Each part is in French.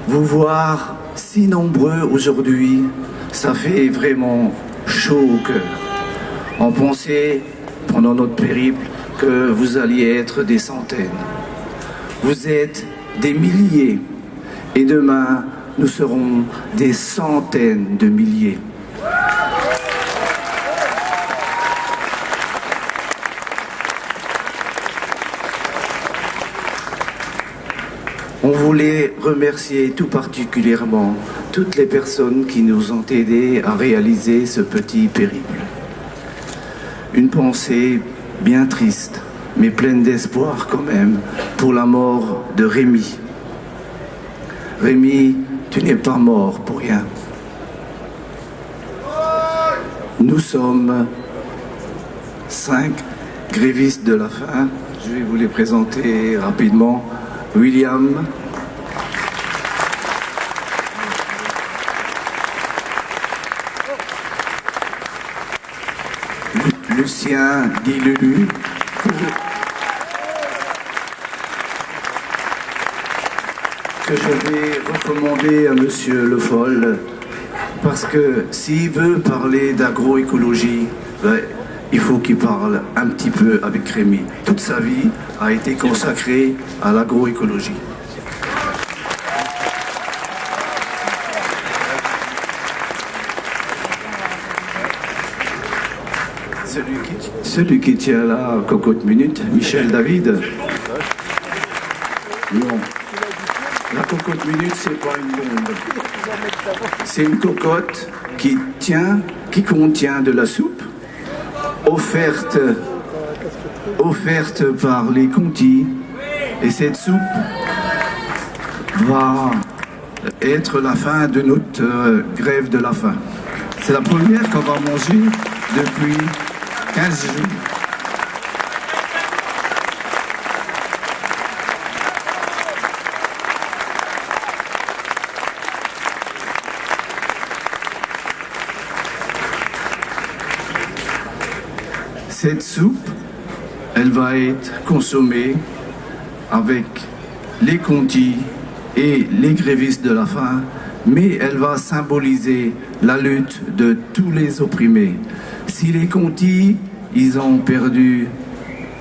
Vous voir si nombreux aujourd'hui, ça fait vraiment chaud au cœur. On pensait, pendant notre périple, que vous alliez être des centaines. Vous êtes des milliers. Et demain, nous serons des centaines de milliers. On voulait remercier tout particulièrement toutes les personnes qui nous ont aidés à réaliser ce petit périple. Une pensée bien triste, mais pleine d'espoir quand même, pour la mort de Rémi. Rémi, tu n'es pas mort pour rien. Nous sommes 5 grévistes de la faim. Je vais vous les présenter rapidement. William, Lucien, Guy Lulu, que je vais recommander à Monsieur Le Foll, parce que s'il veut parler d'agroécologie, il faut qu'il parle un petit peu avec Rémi. Toute sa vie a été consacrée à l'agroécologie. Celui qui tient la cocotte minute, Michel David. Non. La cocotte minute, c'est pas une bombe. C'est une cocotte qui contient de la soupe, offerte par les Conti, et cette soupe va être la fin de notre grève de la faim. C'est la première qu'on va manger depuis 15 jours. Cette soupe, elle va être consommée avec les Conti et les grévistes de la faim, mais elle va symboliser la lutte de tous les opprimés. Si les Conti, ils ont perdu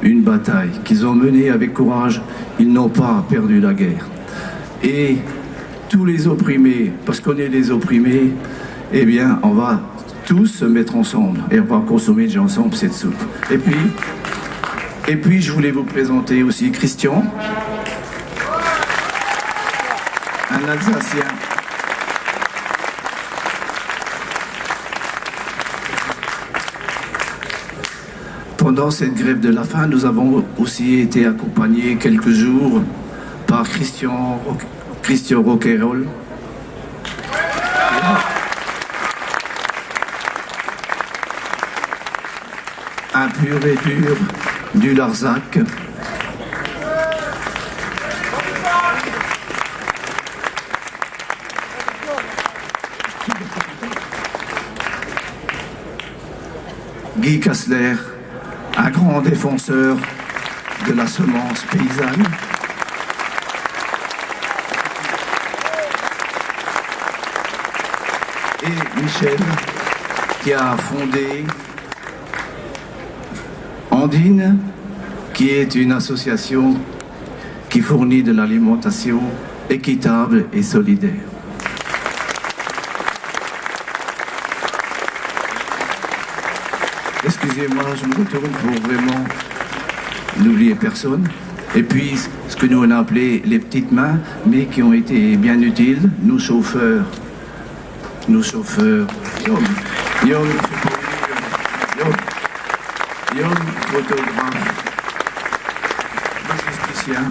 une bataille qu'ils ont menée avec courage, ils n'ont pas perdu la guerre. Et tous les opprimés, parce qu'on est des opprimés, eh bien, on va tous se mettre ensemble et on va consommer déjà ensemble cette soupe. Et puis je voulais vous présenter aussi Christian, un Alsacien. Pendant cette grève de la faim, nous avons aussi été accompagnés quelques jours par Christian Roquerolles. Un pur et dur du Larzac. Guy Kassler, un grand défenseur de la semence paysanne. Et Michel, qui a fondé Andine, qui est une association qui fournit de l'alimentation équitable et solidaire. Excusez-moi, je me retourne pour vraiment n'oublier personne. Et puis, ce que nous on a appelé les petites mains, mais qui ont été bien utiles, nos chauffeurs, Yom, photographe, logisticien,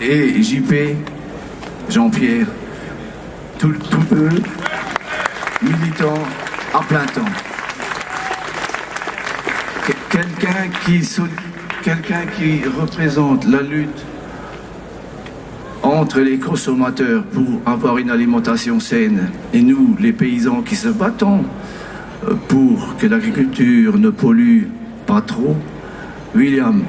et JP, Jean-Pierre, tout peu, militant à plein temps. Quelqu'un qui représente la lutte entre les consommateurs pour avoir une alimentation saine et nous, les paysans qui se battons pour que l'agriculture ne pollue pas trop. William.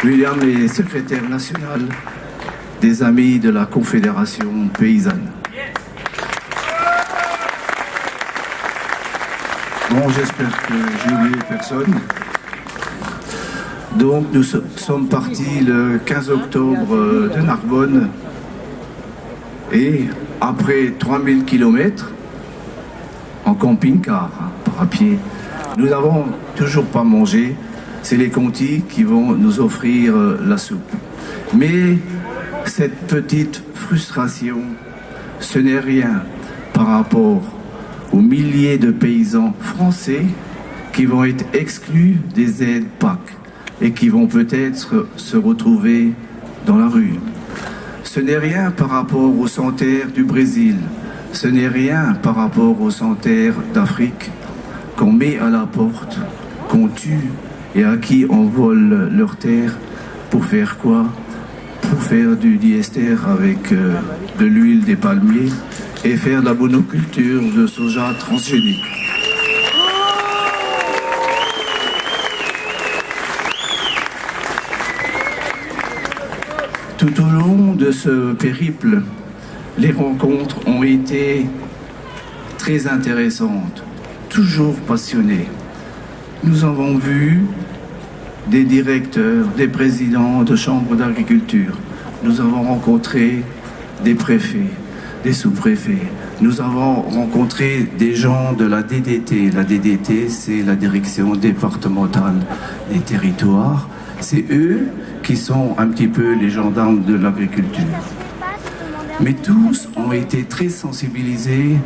William est secrétaire national des Amis de la Confédération paysanne. Bon, j'espère que j'ai oublié personne. Donc, nous sommes partis le 15 octobre de Narbonne et après 3000 km en camping-car, par pied, nous n'avons toujours pas mangé. C'est les Contis qui vont nous offrir la soupe. Mais cette petite frustration, ce n'est rien par rapport aux milliers de paysans français qui vont être exclus des aides PAC et qui vont peut-être se retrouver dans la rue. Ce n'est rien par rapport aux sans-terre du Brésil. Ce n'est rien par rapport aux sans-terre d'Afrique qu'on met à la porte, qu'on tue et à qui on vole leurs terres pour faire quoi? Pour faire du diester avec de l'huile des palmiers et faire de la monoculture de soja transgénique. Tout au long de ce périple, les rencontres ont été très intéressantes, toujours passionnées. Nous avons vu des directeurs, des présidents de chambres d'agriculture. Nous avons rencontré des préfets, des sous-préfets. Nous avons rencontré des gens de la DDT. La DDT, c'est la Direction départementale des territoires. C'est eux qui sont un petit peu les gendarmes de l'agriculture. Mais tous ont été très sensibilisés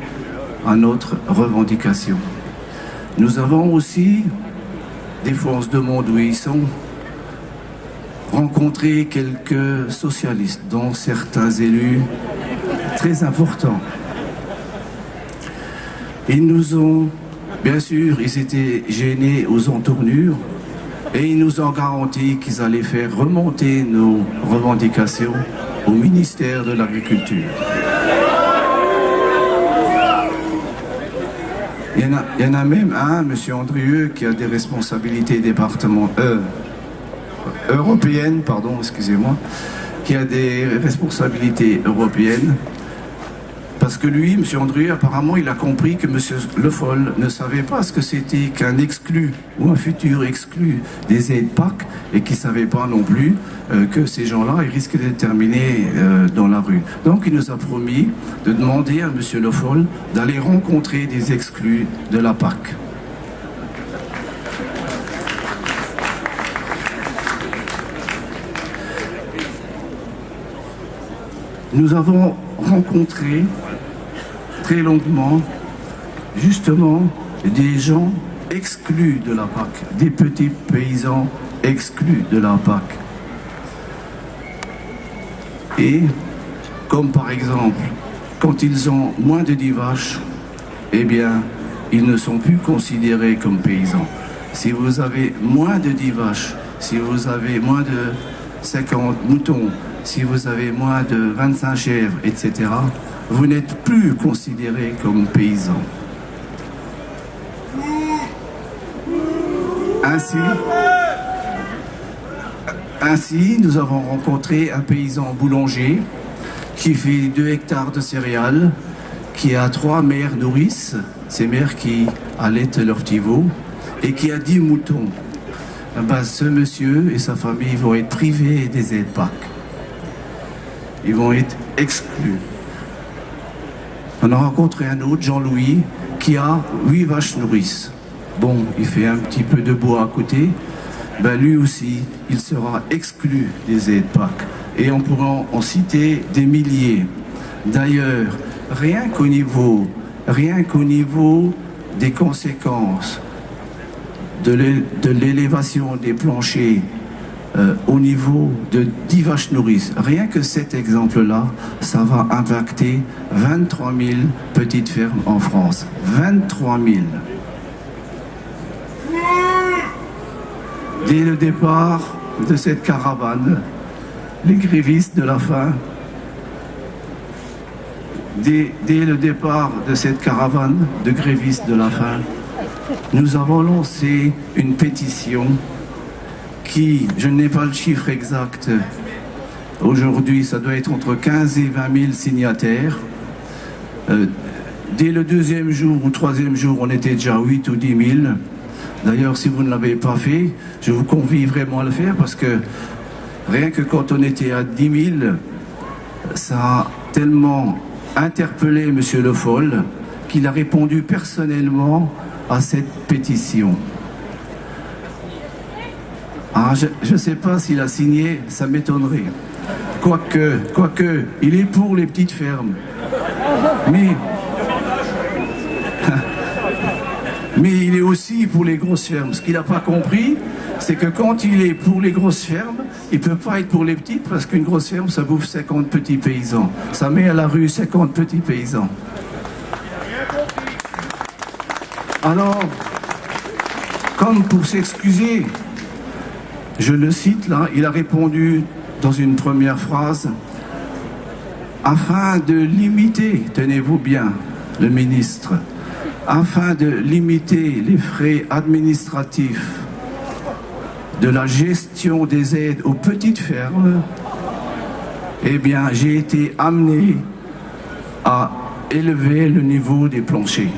à notre revendication. Nous avons aussi, des fois on se demande où ils sont, rencontré quelques socialistes, dont certains élus très importants. Ils nous ont, bien sûr, ils étaient gênés aux entournures et ils nous ont garanti qu'ils allaient faire remonter nos revendications au ministère de l'Agriculture. Il y en a même un, M. Andrieux, qui a des responsabilités européennes, qui a des responsabilités européennes, parce que lui, M. Andrieux, apparemment, il a compris que M. Le Foll ne savait pas ce que c'était qu'un exclu ou un futur exclu des aides PAC et qui ne savait pas non plus que ces gens-là, ils risquaient d'être terminés dans la rue. Donc, il nous a promis de demander à M. Le Foll d'aller rencontrer des exclus de la PAC. Nous avons rencontré très longuement, justement, des gens exclus de la PAC, des petits paysans exclus de la PAC. Et, comme par exemple, quand ils ont moins de 10 vaches, eh bien, ils ne sont plus considérés comme paysans. Si vous avez moins de 10 vaches, si vous avez moins de 50 moutons, si vous avez moins de 25 chèvres, etc., vous n'êtes plus considéré comme paysan. Ainsi, nous avons rencontré un paysan boulanger qui fait 2 hectares de céréales, qui a 3 mères nourrices, ces mères qui allaitent leurs petits veaux, et qui a 10 moutons. Ben, ce monsieur et sa famille vont être privés des aides PAC. Ils vont être exclus. On a rencontré un autre, Jean-Louis, qui a 8 vaches nourrices. Bon, il fait un petit peu de bois à côté. Ben lui aussi, il sera exclu des aides PAC. Et on pourra en citer des milliers. D'ailleurs, rien qu'au niveau des conséquences de l'élévation des planchers au niveau de 10 vaches nourrices, rien que cet exemple-là, ça va impacter 23 000 petites fermes en France. 23 000. Dès le départ de cette caravane, les grévistes de la faim, dès le départ de cette caravane de grévistes de la faim, nous avons lancé une pétition qui, je n'ai pas le chiffre exact, aujourd'hui ça doit être entre 15 et 20 000 signataires. Dès le deuxième jour ou troisième jour, on était déjà 8 ou 10 000. D'ailleurs, si vous ne l'avez pas fait, je vous convie vraiment à le faire parce que rien que quand on était à 10 000, ça a tellement interpellé M. Le Foll qu'il a répondu personnellement à cette pétition. Ah, je ne sais pas s'il a signé, ça m'étonnerait. Quoique, il est pour les petites fermes. Mais il est aussi pour les grosses fermes. Ce qu'il n'a pas compris, c'est que quand il est pour les grosses fermes, il ne peut pas être pour les petites parce qu'une grosse ferme, ça bouffe 50 petits paysans. Ça met à la rue 50 petits paysans. Alors, comme pour s'excuser, je le cite là, il a répondu dans une première phrase, afin de limiter, tenez-vous bien, le ministre, afin de limiter les frais administratifs de la gestion des aides aux petites fermes, eh bien, j'ai été amené à élever le niveau des planchers.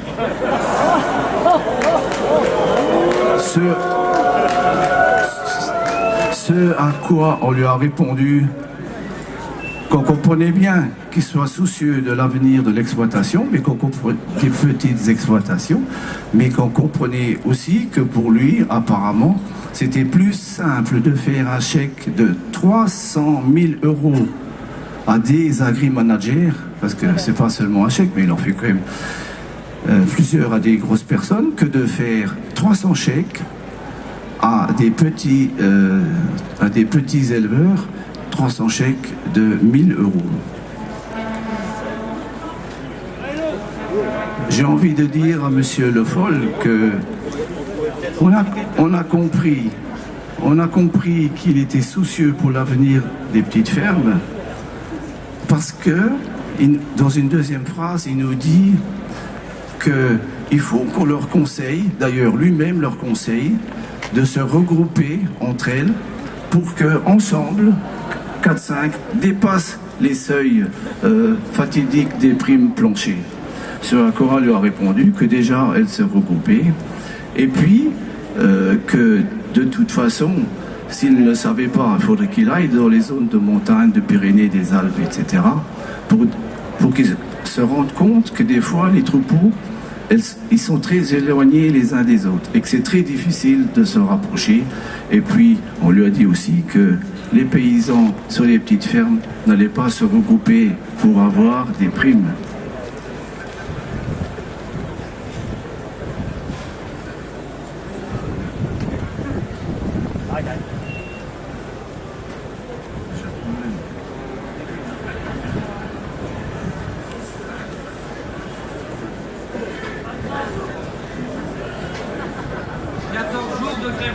Ce à quoi on lui a répondu qu'on comprenait bien qu'il soit soucieux de l'avenir de l'exploitation, mais qu'on comprenait des petites exploitations, mais qu'on comprenait aussi que pour lui, apparemment, c'était plus simple de faire un chèque de 300 000 € à des agri-managers, parce que c'est pas seulement un chèque, mais il en fait quand même plusieurs à des grosses personnes, que de faire 300 chèques à des petits éleveurs, 300 chèques de 1 000 €. J'ai envie de dire à M. Le Foll que on a compris qu'il était soucieux pour l'avenir des petites fermes, parce que dans une deuxième phrase, il nous dit qu'il faut qu'on leur conseille, d'ailleurs lui-même leur conseille, de se regrouper entre elles pour qu'ensemble, 4-5, dépassent les seuils fatidiques des primes planchers. Ce à quoi lui a répondu que déjà elles se regroupaient et puis que de toute façon, s'il ne le savait pas, il faudrait qu'il aille dans les zones de montagne, de Pyrénées, des Alpes, etc. pour qu'ils se rendent compte que des fois les troupeaux, ils sont très éloignés les uns des autres et que c'est très difficile de se rapprocher. Et puis, on lui a dit aussi que les paysans sur les petites fermes n'allaient pas se regrouper pour avoir des primes.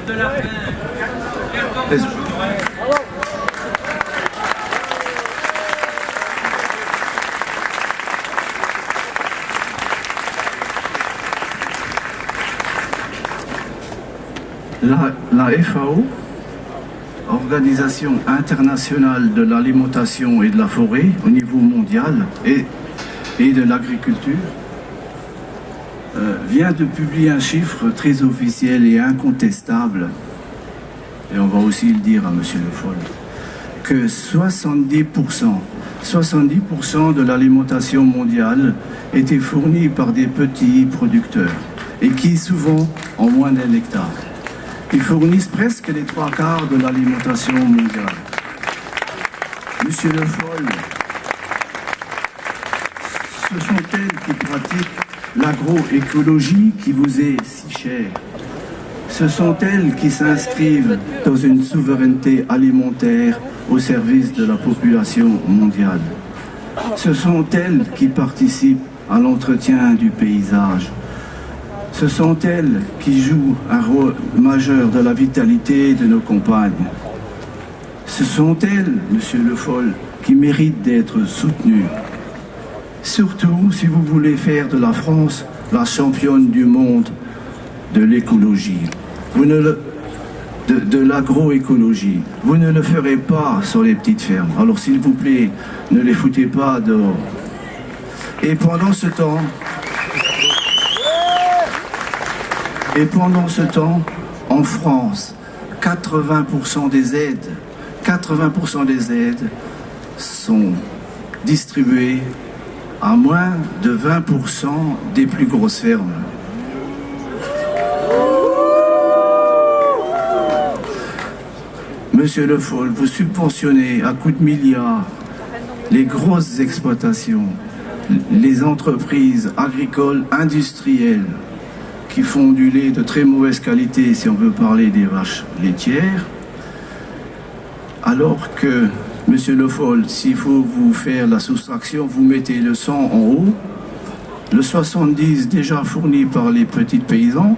De la faim. 14 jours. La FAO, Organisation internationale de l'alimentation et de la forêt au niveau mondial et de l'agriculture, vient de publier un chiffre très officiel et incontestable, et on va aussi le dire à M. Le Foll, que 70% de l'alimentation mondiale était fournie par des petits producteurs, et qui souvent ont moins d'un hectare. Ils fournissent presque les 3/4 de l'alimentation mondiale. Monsieur Le Foll, ce sont elles qui pratiquent l'agroécologie qui vous est si chère. Ce sont elles qui s'inscrivent dans une souveraineté alimentaire au service de la population mondiale. Ce sont elles qui participent à l'entretien du paysage. Ce sont elles qui jouent un rôle majeur de la vitalité de nos campagnes. Ce sont elles, Monsieur Le Foll, qui méritent d'être soutenues. Surtout si vous voulez faire de la France la championne du monde de l'écologie. Vous ne de l'agroécologie. Vous ne le ferez pas sur les petites fermes. Alors s'il vous plaît, ne les foutez pas dehors. Et pendant ce temps, en France, 80% des aides sont distribuées à moins de 20% des plus grosses fermes. Monsieur Le Foll, vous subventionnez à coups de milliards les grosses exploitations, les entreprises agricoles industrielles qui font du lait de très mauvaise qualité, si on veut parler des vaches laitières, alors que, monsieur Le Foll, s'il faut vous faire la soustraction, vous mettez le 100 en haut, le 70 déjà fourni par les petits paysans,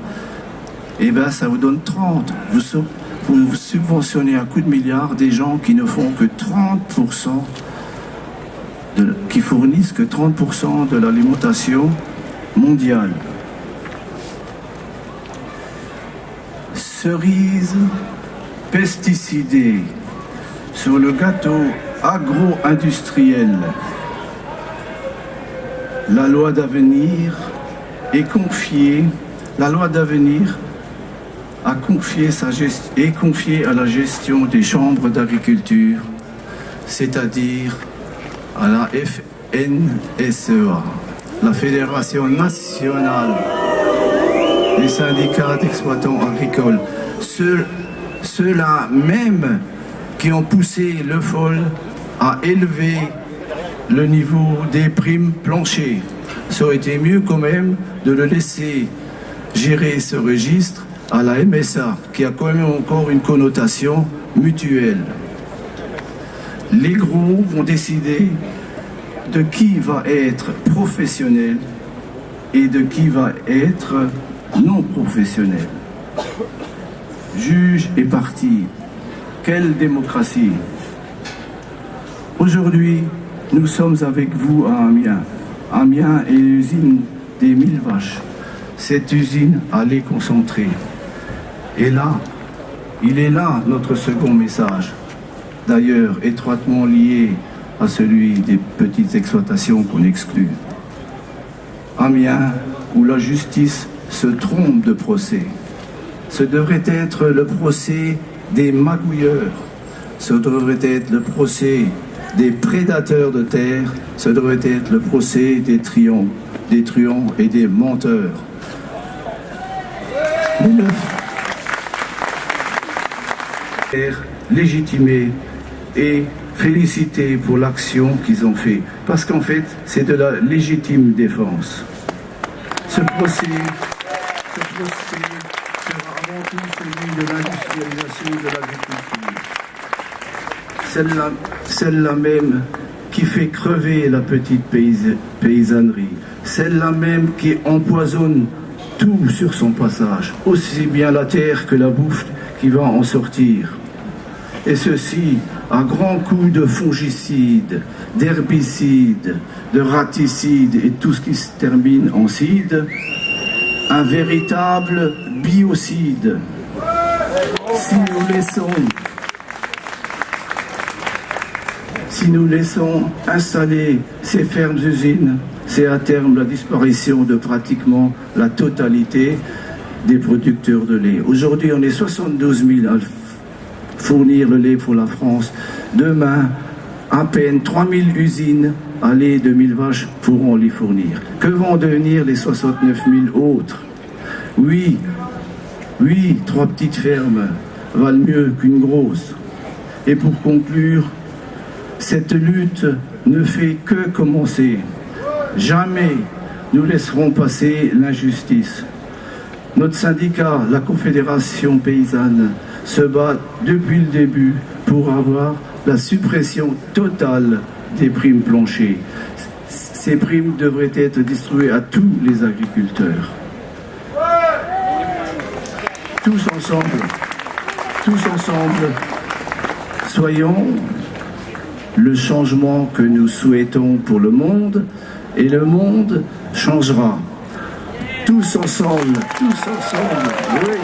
et bien ça vous donne 30. Vous subventionnez à coups de milliards des gens qui ne font que 30%, qui fournissent que 30% de l'alimentation mondiale. Cerise pesticidée sur le gâteau agro-industriel. La loi d'avenir a confié à la gestion des chambres d'agriculture, c'est-à-dire à la FNSEA, la Fédération nationale des syndicats d'exploitants agricoles. Ceux-là même qui ont poussé Le Foll à élever le niveau des primes planchers. Ça aurait été mieux quand même de le laisser gérer ce registre à la MSA, qui a quand même encore une connotation mutuelle. Les gros vont décider de qui va être professionnel et de qui va être non professionnel. Juge et parti. Quelle démocratie! Aujourd'hui, nous sommes avec vous à Amiens. Amiens est l'usine des 1000 vaches. Cette usine a lait concentré. Et là, il est là notre second message. D'ailleurs, étroitement lié à celui des petites exploitations qu'on exclut. Amiens, où la justice se trompe de procès. Ce devrait être le procès des magouilleurs. Ce devrait être le procès des prédateurs de terre. Ce devrait être le procès des truands et des menteurs. Légitimés et félicités pour l'action qu'ils ont fait. Parce qu'en fait, c'est de la légitime défense. Ce procès sera avant tout celui de l'industrialisation de l'agriculture. Celle-là même qui fait crever la petite paysannerie. Celle-là même qui empoisonne tout sur son passage, aussi bien la terre que la bouffe qui va en sortir. Et ceci à grands coups de fongicides, d'herbicides, de raticides et tout ce qui se termine en cide, un véritable biocide. Si nous laissons installer ces fermes-usines, c'est à terme la disparition de pratiquement la totalité des producteurs de lait. Aujourd'hui, on est 72 000 à fournir le lait pour la France. Demain, à peine 3 000 usines à lait de 1000 vaches pourront les fournir. Que vont devenir les 69 000 autres? Oui, 3 petites fermes valent mieux qu'une grosse. Et pour conclure, cette lutte ne fait que commencer. Jamais nous laisserons passer l'injustice. Notre syndicat, la Confédération paysanne, se bat depuis le début pour avoir la suppression totale des primes planchers. Ces primes devraient être distribuées à tous les agriculteurs. Tous ensemble, soyons le changement que nous souhaitons pour le monde, et le monde changera. Tous ensemble, oui.